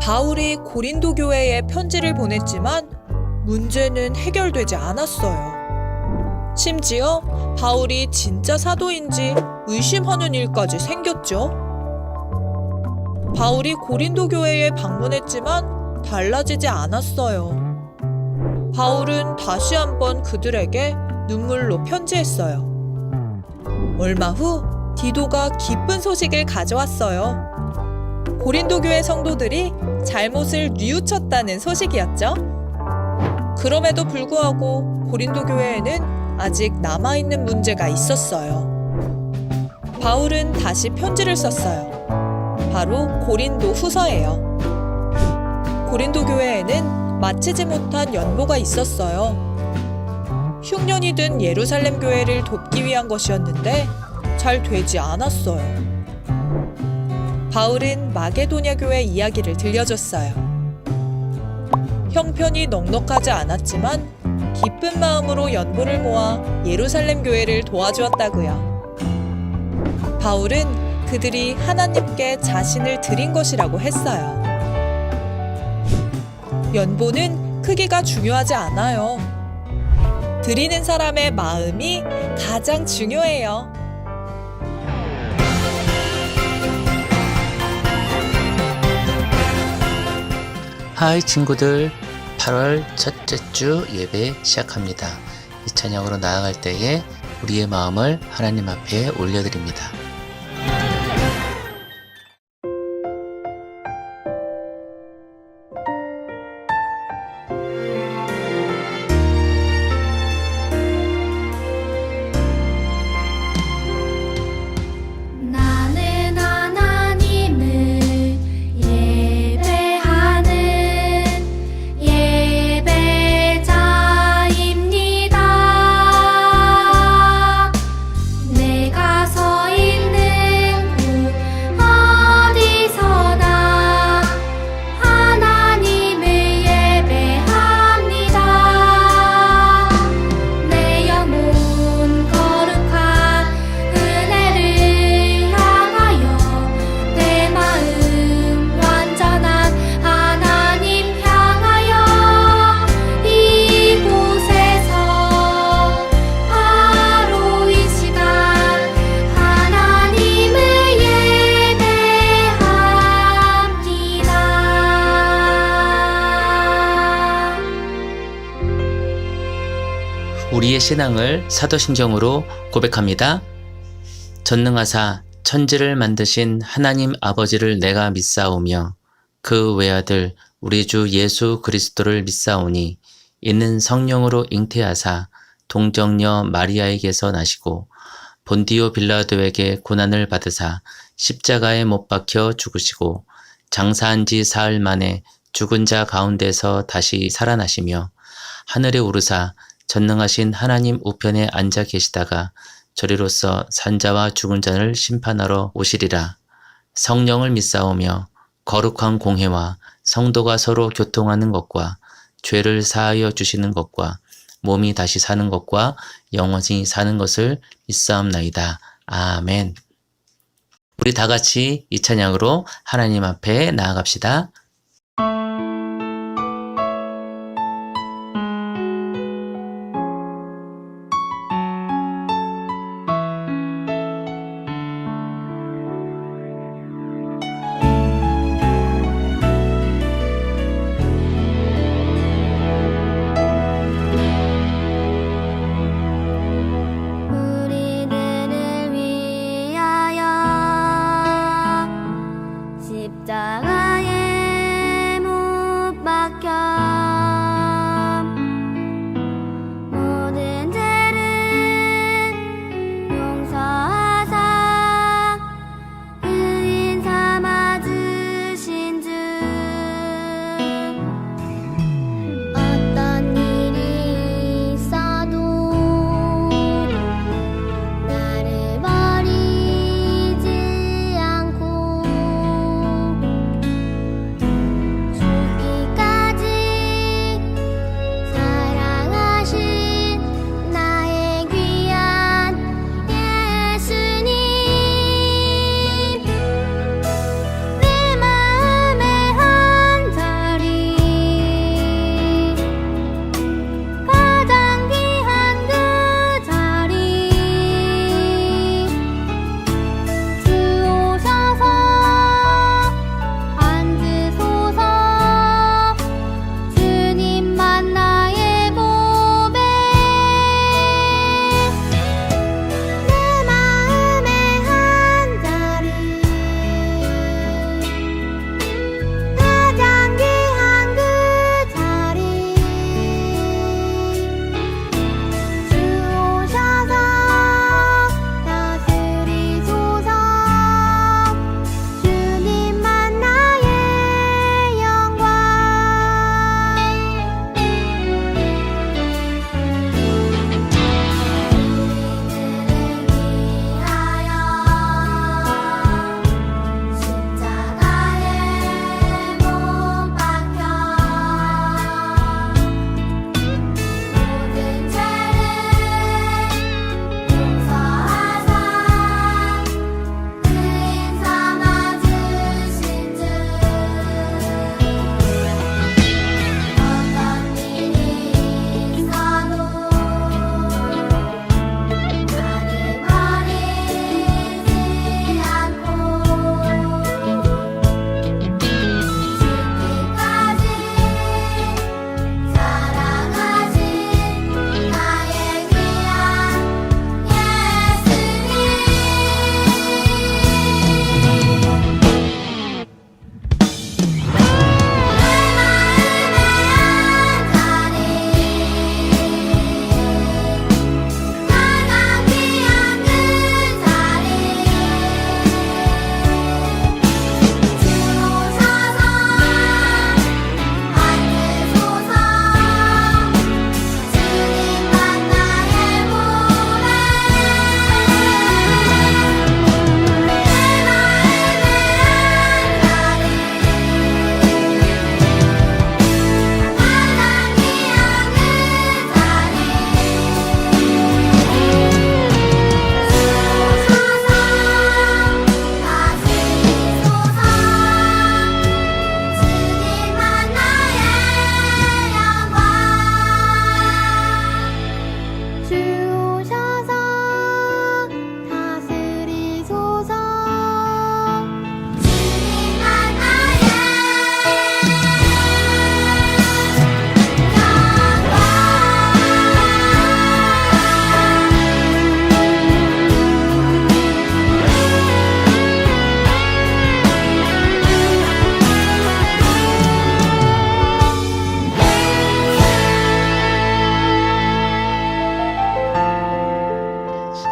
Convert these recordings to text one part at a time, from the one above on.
바울이 고린도 교회에 편지를 보냈지만 문제는 해결되지 않았어요. 심지어 바울이 진짜 사도인지 의심하는 일까지 생겼죠. 바울이 고린도 교회에 방문했지만 달라지지 않았어요. 바울은 다시 한번 그들에게 눈물로 편지했어요. 얼마 후 디도가 기쁜 소식을 가져왔어요. 고린도 교회 성도들이 잘못을 뉘우쳤다는 소식이었죠. 그럼에도 불구하고 고린도 교회에는 아직 남아있는 문제가 있었어요. 바울은 다시 편지를 썼어요. 바로 고린도 후서예요. 고린도 교회에는 마치지 못한 연보가 있었어요. 흉년이 든 예루살렘 교회를 돕기 위한 것이었는데 잘 되지 않았어요. 바울은 마게도냐 교회 이야기를 들려줬어요. 형편이 넉넉하지 않았지만 기쁜 마음으로 연보를 모아 예루살렘 교회를 도와주었다고요. 바울은 그들이 하나님께 자신을 드린 것이라고 했어요. 연보는 크기가 중요하지 않아요. 드리는 사람의 마음이 가장 중요해요. 하이 친구들, 8월 첫째 주 예배 시작합니다. 이 찬양으로 나아갈 때에 우리의 마음을 하나님 앞에 올려드립니다. 나는 하나님을 예배하는 예배자입니다. 내가 서 있는 곳 어디서나 하나님을 예배합니다. 내 영혼 거룩한 은혜를 향하여 내 마음 완전한 하나님 향하여 이곳에서 바로 이 시간 하나님을 예배합니다. 우리의 신앙을 사도신경으로 고백합니다. 전능하사 천지를 만드신 하나님 아버지를 내가 믿사오며 그 외아들 우리 주 예수 그리스도를 믿사오니 이는 성령으로 잉태하사 동정녀 마리아에게서 나시고 본디오 빌라도에게 고난을 받으사 십자가에 못 박혀 죽으시고 장사한 지 사흘 만에 죽은 자 가운데서 다시 살아나시며 하늘에 오르사 전능하신 하나님 우편에 앉아 계시다가 저리로서 산자와 죽은 자를 심판하러 오시리라. 성령을 믿사오며 거룩한 공회와 성도가 서로 교통하는 것과 죄를 사하여 주시는 것과 몸이 다시 사는 것과 영원히 사는 것을 믿사옵나이다. 아멘. 우리 다 같이 이 찬양으로 하나님 앞에 나아갑시다. 우리들을 위하여 십자가에 못 박혀 모든 죄를 용서하사 의인 삼아 주신 주 어떤 일이 있어도 나를 버리지 않고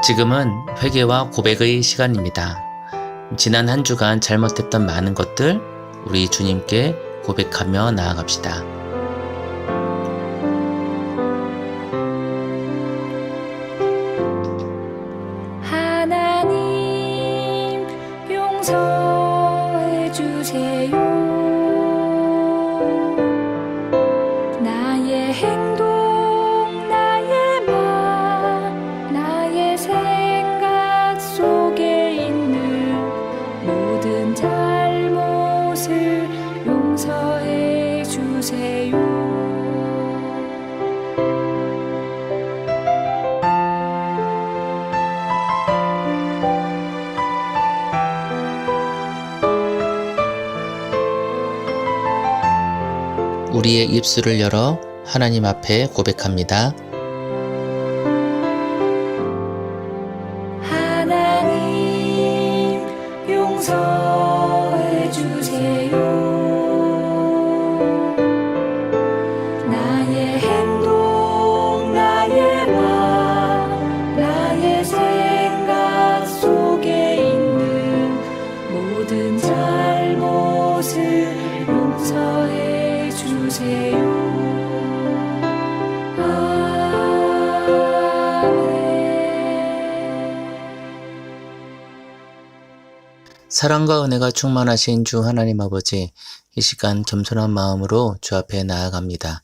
지금은 회개와 고백의 시간입니다. 지난 한 주간 잘못했던 많은 것들 우리 주님께 고백하며 나아갑시다. 하나님 용서해 주세요. 나의 행동, 나의 말, 나의 생각 속에 있는 모든 잘못을 용서해 주세요. 우리의 입술을 열어 하나님 앞에 고백합니다. 하나님 용서해 주세요. 나의 행동, 나의 말, 나의 생각 속에 있는 모든 잘못을 용서해 주세요. 사랑과 은혜가 충만하신 주 하나님 아버지, 이 시간 겸손한 마음으로 주 앞에 나아갑니다.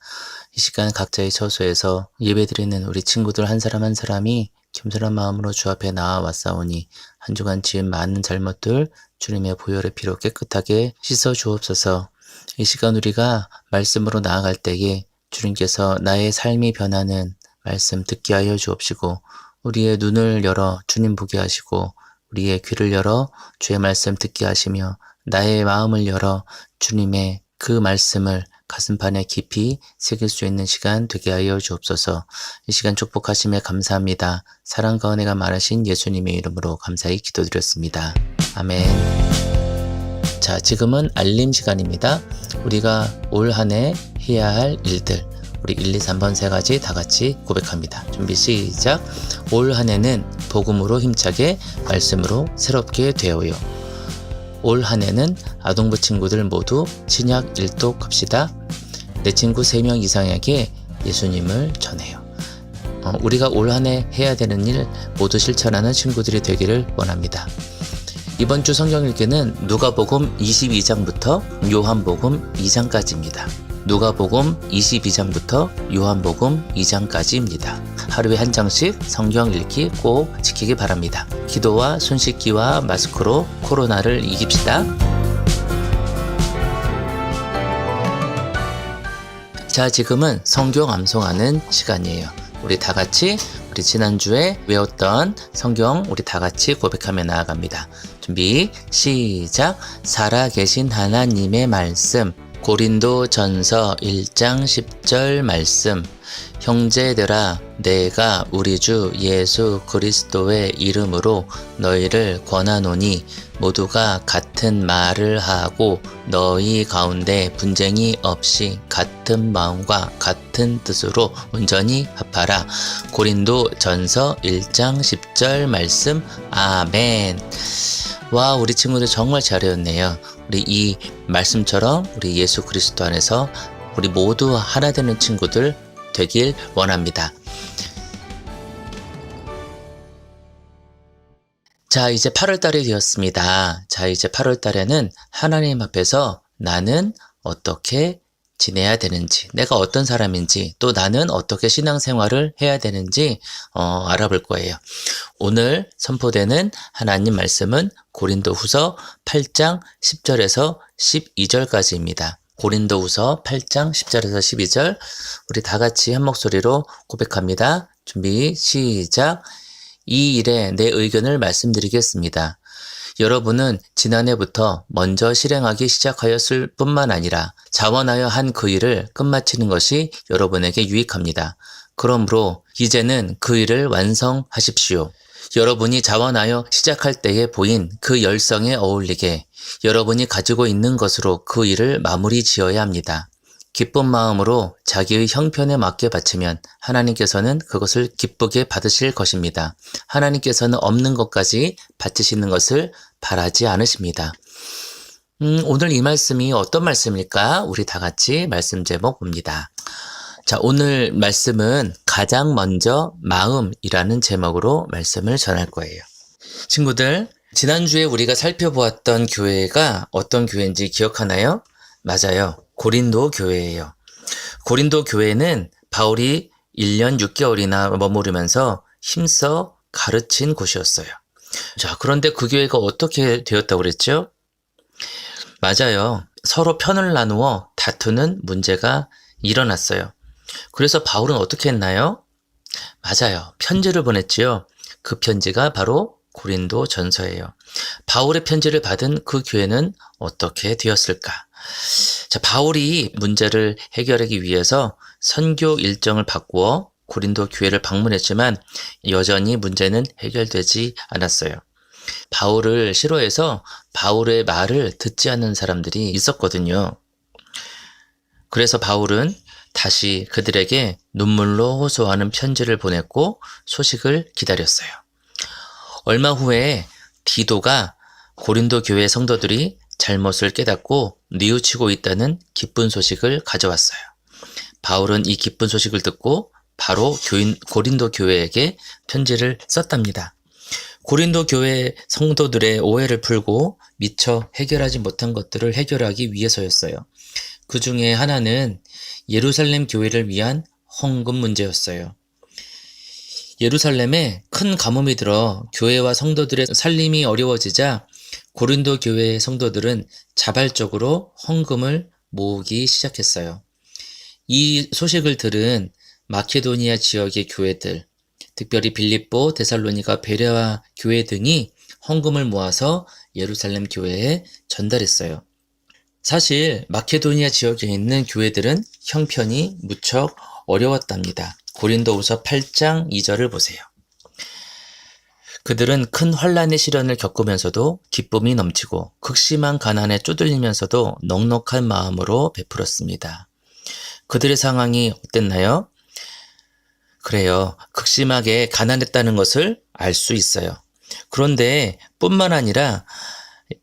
이 시간 각자의 처소에서 예배드리는 우리 친구들 한 사람 한 사람이 겸손한 마음으로 주 앞에 나아왔사오니 한 주간 지은 많은 잘못들 주님의 보혈의 피로 깨끗하게 씻어 주옵소서. 이 시간 우리가 말씀으로 나아갈 때에 주님께서 나의 삶이 변하는 말씀 듣게 하여 주옵시고, 우리의 눈을 열어 주님 보게 하시고, 우리의 귀를 열어 주의 말씀 듣게 하시며, 나의 마음을 열어 주님의 그 말씀을 가슴판에 깊이 새길 수 있는 시간 되게 하여 주옵소서. 이 시간 축복하심에 감사합니다. 사랑과 은혜가 많으신 예수님의 이름으로 감사히 기도드렸습니다. 아멘. 자, 지금은 알림 시간입니다. 우리가 올 한 해 해야 할 일들, 우리 1, 2, 3번 세 가지 다 같이 고백합니다. 준비 시작. 올 한 해는 복음으로 힘차게 말씀으로 새롭게 되어요. 올 한 해는 아동부 친구들 모두 신약 일독합시다. 내 친구 3명 이상에게 예수님을 전해요. 우리가 올 한 해 해야 되는 일 모두 실천하는 친구들이 되기를 원합니다. 이번 주 성경 읽기는 누가복음 22장부터 요한복음 2장까지입니다. 누가복음 22장부터 요한복음 2장까지입니다. 하루에 한 장씩 성경 읽기 꼭 지키기 바랍니다. 기도와 손 씻기와 마스크로 코로나를 이깁시다. 자, 지금은 성경 암송하는 시간이에요. 우리 다 같이 우리 지난주에 외웠던 성경 우리 다 같이 고백하며 나아갑니다. 준비 시작. 살아계신 하나님의 말씀, 고린도전서 1장 10절 말씀. 형제들아, 내가 우리 주 예수 그리스도의 이름으로 너희를 권하노니 모두가 같은 말을 하고 너희 가운데 분쟁이 없이 같은 마음과 같은 뜻으로 온전히 합하라. 고린도전서 1장 10절 말씀. 아멘. 와, 우리 친구들 정말 잘 외웠네요. 우리 이 말씀처럼 우리 예수 그리스도 안에서 우리 모두 하나 되는 친구들 되길 원합니다. 자, 이제 8월달이 되었습니다. 자, 이제 8월달에는 하나님 앞에서 나는 어떻게 지내야 되는지, 내가 어떤 사람인지, 또 나는 어떻게 신앙생활을 해야 되는지 알아볼 거예요. 오늘 선포되는 하나님 말씀은 고린도후서 8장 10절에서 12절까지입니다. 고린도후서 8장 10절에서 12절 우리 다 같이 한 목소리로 고백합니다. 준비 시작. 이 일에 내 의견을 말씀드리겠습니다. 여러분은 지난해부터 먼저 실행하기 시작하였을 뿐만 아니라 자원하여 한 그 일을 끝마치는 것이 여러분에게 유익합니다. 그러므로 이제는 그 일을 완성하십시오. 여러분이 자원하여 시작할 때에 보인 그 열성에 어울리게 여러분이 가지고 있는 것으로 그 일을 마무리 지어야 합니다. 기쁜 마음으로 자기의 형편에 맞게 바치면 하나님께서는 그것을 기쁘게 받으실 것입니다. 하나님께서는 없는 것까지 바치시는 것을 바라지 않으십니다. 오늘 이 말씀이 어떤 말씀일까? 우리 다 같이 말씀 제목 봅니다. 자, 오늘 말씀은 가장 먼저 마음이라는 제목으로 말씀을 전할 거예요. 친구들, 지난주에 우리가 살펴보았던 교회가 어떤 교회인지 기억하나요? 맞아요. 고린도 교회예요. 고린도 교회는 바울이 1년 6개월이나 머무르면서 힘써 가르친 곳이었어요. 자, 그런데 그 교회가 어떻게 되었다고 그랬죠? 맞아요. 서로 편을 나누어 다투는 문제가 일어났어요. 그래서 바울은 어떻게 했나요? 맞아요. 편지를 보냈지요. 그 편지가 바로 고린도 전서예요. 바울의 편지를 받은 그 교회는 어떻게 되었을까? 자, 바울이 문제를 해결하기 위해서 선교 일정을 바꾸어 고린도 교회를 방문했지만 여전히 문제는 해결되지 않았어요. 바울을 싫어해서 바울의 말을 듣지 않는 사람들이 있었거든요. 그래서 바울은 다시 그들에게 눈물로 호소하는 편지를 보냈고 소식을 기다렸어요. 얼마 후에 디도가 고린도 교회 성도들이 잘못을 깨닫고 뉘우치고 있다는 기쁜 소식을 가져왔어요. 바울은 이 기쁜 소식을 듣고 바로 고린도 교회에게 편지를 썼답니다. 고린도 교회 성도들의 오해를 풀고 미처 해결하지 못한 것들을 해결하기 위해서였어요. 그 중에 하나는 예루살렘 교회를 위한 헌금 문제였어요. 예루살렘에 큰 가뭄이 들어 교회와 성도들의 살림이 어려워지자 고린도 교회의 성도들은 자발적으로 헌금을 모으기 시작했어요. 이 소식을 들은 마케도니아 지역의 교회들, 특별히 빌립보, 데살로니가, 베레아 교회 등이 헌금을 모아서 예루살렘 교회에 전달했어요. 사실 마케도니아 지역에 있는 교회들은 형편이 무척 어려웠답니다. 고린도후서 8장 2절을 보세요. 그들은 큰 환난의 시련을 겪으면서도 기쁨이 넘치고 극심한 가난에 쪼들리면서도 넉넉한 마음으로 베풀었습니다. 그들의 상황이 어땠나요? 그래요. 극심하게 가난했다는 것을 알 수 있어요. 그런데 뿐만 아니라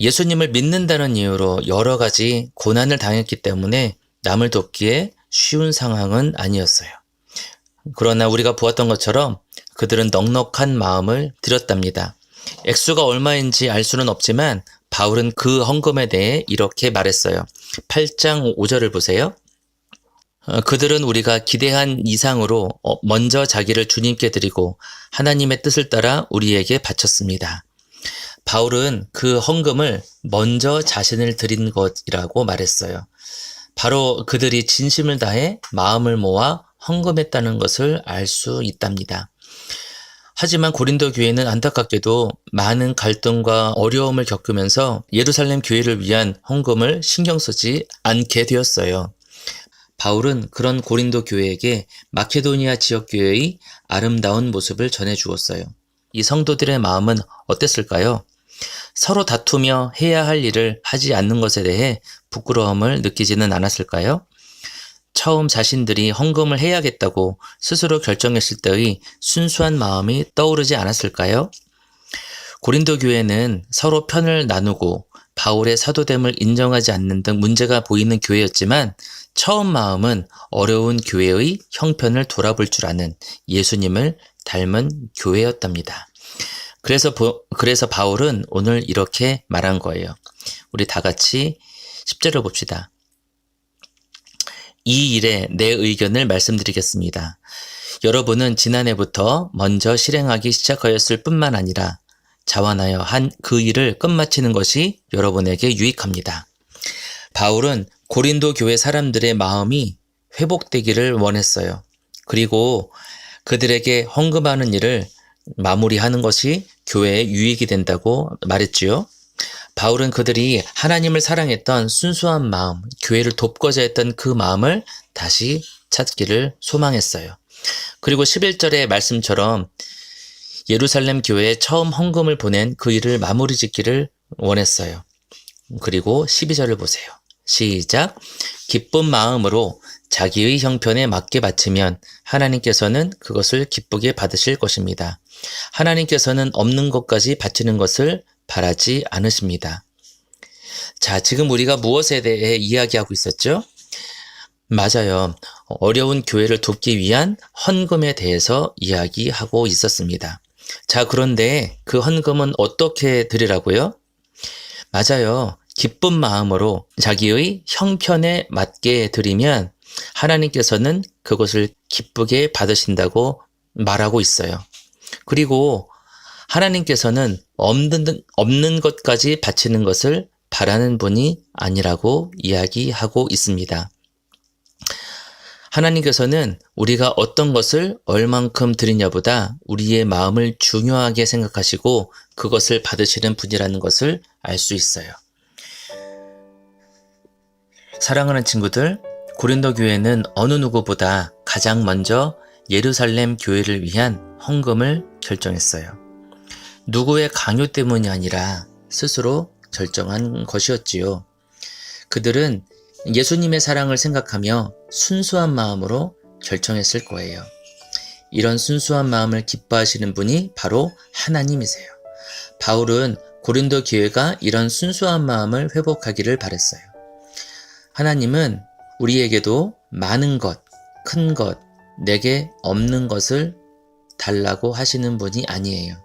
예수님을 믿는다는 이유로 여러 가지 고난을 당했기 때문에 남을 돕기에 쉬운 상황은 아니었어요. 그러나 우리가 보았던 것처럼 그들은 넉넉한 마음을 들였답니다. 액수가 얼마인지 알 수는 없지만 바울은 그 헌금에 대해 이렇게 말했어요. 8장 5절을 보세요. 그들은 우리가 기대한 이상으로 먼저 자기를 주님께 드리고 하나님의 뜻을 따라 우리에게 바쳤습니다. 바울은 그 헌금을 먼저 자신을 드린 것이라고 말했어요. 바로 그들이 진심을 다해 마음을 모아 헌금했다는 것을 알 수 있답니다. 하지만 고린도 교회는 안타깝게도 많은 갈등과 어려움을 겪으면서 예루살렘 교회를 위한 헌금을 신경 쓰지 않게 되었어요. 바울은 그런 고린도 교회에게 마케도니아 지역 교회의 아름다운 모습을 전해주었어요. 이 성도들의 마음은 어땠을까요? 서로 다투며 해야 할 일을 하지 않는 것에 대해 부끄러움을 느끼지는 않았을까요? 처음 자신들이 헌금을 해야겠다고 스스로 결정했을 때의 순수한 마음이 떠오르지 않았을까요? 고린도 교회는 서로 편을 나누고 바울의 사도됨을 인정하지 않는 등 문제가 보이는 교회였지만 처음 마음은 어려운 교회의 형편을 돌아볼 줄 아는 예수님을 닮은 교회였답니다. 그래서 바울은 오늘 이렇게 말한 거예요. 우리 다 같이 10절을 봅시다. 이 일에 내 의견을 말씀드리겠습니다. 여러분은 지난해부터 먼저 실행하기 시작하였을 뿐만 아니라 자원하여 한 그 일을 끝마치는 것이 여러분에게 유익합니다. 바울은 고린도 교회 사람들의 마음이 회복되기를 원했어요. 그리고 그들에게 헌금하는 일을 마무리하는 것이 교회에 유익이 된다고 말했지요. 바울은 그들이 하나님을 사랑했던 순수한 마음, 교회를 돕고자 했던 그 마음을 다시 찾기를 소망했어요. 그리고 11절의 말씀처럼 예루살렘 교회에 처음 헌금을 보낸 그 일을 마무리 짓기를 원했어요. 그리고 12절을 보세요. 시작. 기쁜 마음으로 자기의 형편에 맞게 바치면 하나님께서는 그것을 기쁘게 받으실 것입니다. 하나님께서는 없는 것까지 바치는 것을 바라지 않으십니다. 자, 지금 우리가 무엇에 대해 이야기하고 있었죠? 맞아요. 어려운 교회를 돕기 위한 헌금에 대해서 이야기하고 있었습니다. 자, 그런데 그 헌금은 어떻게 드리라고요? 맞아요. 기쁜 마음으로 자기의 형편에 맞게 드리면 하나님께서는 그것을 기쁘게 받으신다고 말하고 있어요. 그리고 하나님께서는 없는 것까지 바치는 것을 바라는 분이 아니라고 이야기하고 있습니다. 하나님께서는 우리가 어떤 것을 얼만큼 드리냐보다 우리의 마음을 중요하게 생각하시고 그것을 받으시는 분이라는 것을 알 수 있어요. 사랑하는 친구들, 고린도 교회는 어느 누구보다 가장 먼저 예루살렘 교회를 위한 헌금을 결정했어요. 누구의 강요 때문이 아니라 스스로 결정한 것이었지요. 그들은 예수님의 사랑을 생각하며 순수한 마음으로 결정했을 거예요. 이런 순수한 마음을 기뻐하시는 분이 바로 하나님이세요. 바울은 고린도 교회가 이런 순수한 마음을 회복하기를 바랬어요. 하나님은 우리에게도 많은 것, 큰 것, 내게 없는 것을 달라고 하시는 분이 아니에요.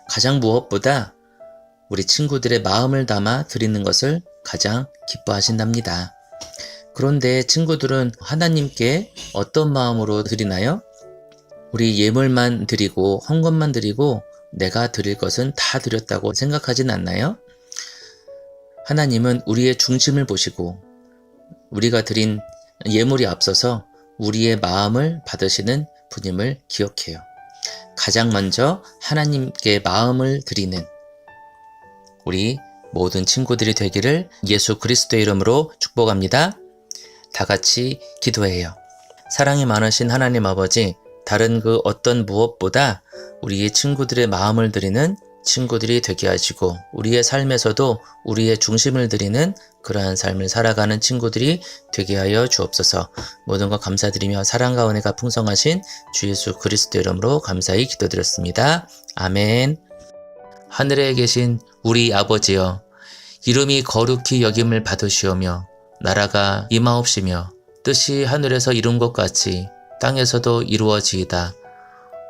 가장 무엇보다 우리 친구들의 마음을 담아 드리는 것을 가장 기뻐하신답니다. 그런데 친구들은 하나님께 어떤 마음으로 드리나요? 우리 예물만 드리고 헌금만 드리고 내가 드릴 것은 다 드렸다고 생각하진 않나요? 하나님은 우리의 중심을 보시고 우리가 드린 예물이 앞서서 우리의 마음을 받으시는 분임을 기억해요. 가장 먼저 하나님께 마음을 드리는 우리 모든 친구들이 되기를 예수 그리스도의 이름으로 축복합니다. 다 같이 기도해요. 사랑이 많으신 하나님 아버지, 다른 그 어떤 무엇보다 우리의 친구들의 마음을 드리는 친구들이 되게 하시고 우리의 삶에서도 우리의 중심을 드리는 그러한 삶을 살아가는 친구들이 되게 하여 주옵소서. 모든 것 감사드리며 사랑과 은혜가 풍성하신 주 예수 그리스도 이름으로 감사히 기도드렸습니다. 아멘. 하늘에 계신 우리 아버지여, 이름이 거룩히 여김을 받으시오며 나라가 임하옵시며 뜻이 하늘에서 이룬 것 같이 땅에서도 이루어지이다.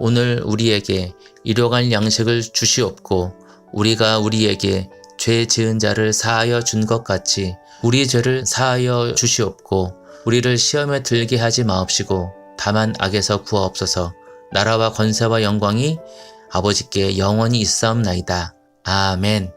오늘 우리에게 일용할 양식을 주시옵고 우리가 우리에게 죄 지은 자를 사하여 준 것 같이 우리 죄를 사하여 주시옵고 우리를 시험에 들게 하지 마옵시고 다만 악에서 구하옵소서. 나라와 권세와 영광이 아버지께 영원히 있사옵나이다. 아멘.